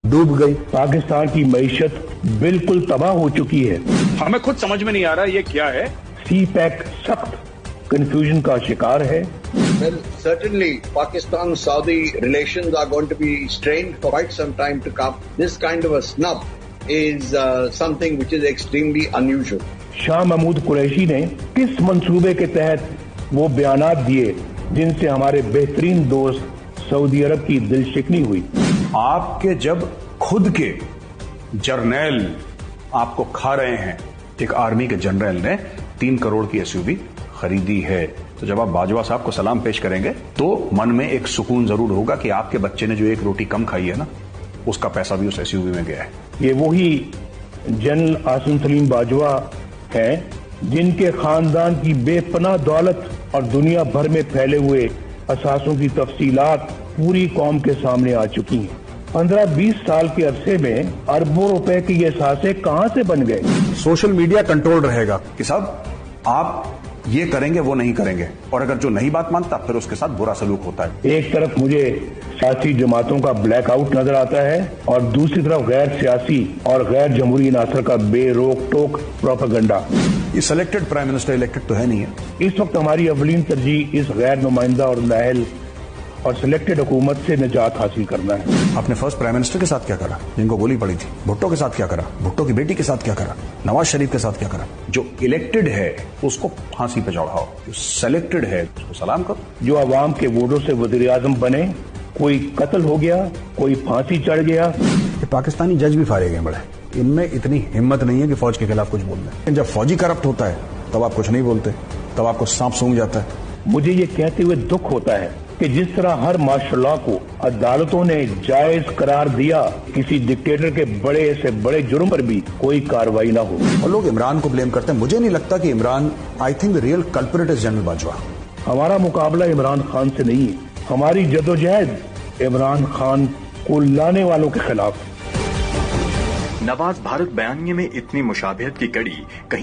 डूब गई। पाकिस्तान की मईशत बिल्कुल तबाह हो चुकी है। हमें खुद समझ में नहीं आ रहा ये क्या है। सी पैक सख्त कंफ्यूजन का शिकार है। Well, certainly Pakistan-Saudi relations are going to be strained for quite some time to come. This kind of a snub is something which is extremely unusual. Shah Mahmood Qureshi ने किस मंसूबे के तहत वो बयानात दिए जिनसे हमारे बेहतरीन दोस्त सऊदी अरब की दिलशिकनी हुई? आपके जब खुद के जर्नैल आपको खा रहे हैं, एक आर्मी के जनरल ने 3 करोड़ की एसयूवी खरीदी है, तो जब आप बाजवा साहब को सलाम पेश करेंगे तो मन में एक सुकून जरूर होगा कि आपके बच्चे ने जो 1 रोटी कम खाई है ना, उसका पैसा भी उस एसयूवी में गया है। ये वही जनरल आसिम सलीम बाजवा हैं जिनके खानदान की बेपनाह दौलत और दुनिया भर में फैले हुए असासों की तफसीलात पूरी कौम के सामने आ चुकी हैं। 15-20 साल के अरसे में अरबों रुपए के ये सासे कहां से बन गए? सोशल मीडिया कंट्रोल रहेगा कि साहब आप ये करेंगे वो नहीं करेंगे, और अगर जो नहीं बात मानता फिर उसके साथ बुरा सलूक होता है। एक तरफ मुझे सियासी जमातों का ब्लैकआउट नजर आता है और दूसरी तरफ गैर सियासी और गैर जमहूरी नासर का बेरोक टोक प्रोपेगेंडा। ये सिलेक्टेड प्राइम मिनिस्टर इलेक्टेड तो है नहीं है। इस वक्त हमारी अवलीन तरजीह इस गैर नुमाइंदा और नाहल और सिलेक्टेड हुकूमत से निजात हासिल करना है। आपने फर्स्ट प्राइम मिनिस्टर के साथ क्या करा जिनको गोली पड़ी थी? भुट्टो के साथ क्या करा? भुट्टो की बेटी के साथ क्या करा? नवाज शरीफ के साथ क्या करा? जो इलेक्टेड है उसको फांसी पे चढ़ाओ, जो सिलेक्टेड है उसको सलाम करो। जो अवाम के वोटों से वजीर आजम बने, कोई कत्ल हो गया, कोई फांसी चढ़ गया। ये पाकिस्तानी जज भी फारे गए बड़े, इनमें इतनी हिम्मत नहीं है कि फौज के खिलाफ कुछ बोल दें। जब फौजी करप्ट होता है तब आप कुछ नहीं बोलते, तब आपको सांप सूंघ जाता है। मुझे ये कहते हुए दुख होता है कि जिस तरह हर मार्शल को अदालतों ने जायज करार दिया, किसी डिक्टेटर के बड़े से बड़े जुर्म पर भी कोई कार्रवाई ना हो। और लोग इमरान को ब्लेम करते हैं। मुझे नहीं लगता कि Imran, I think the real culprit is general Bajwa. हमारा मुकाबला इमरान खान से नहीं है, हमारी जदोजहद इमरान खान को लाने वालों के खिलाफ। नवाज भारत बयानिए में इतनी मुशाबहत की कड़ी कहीं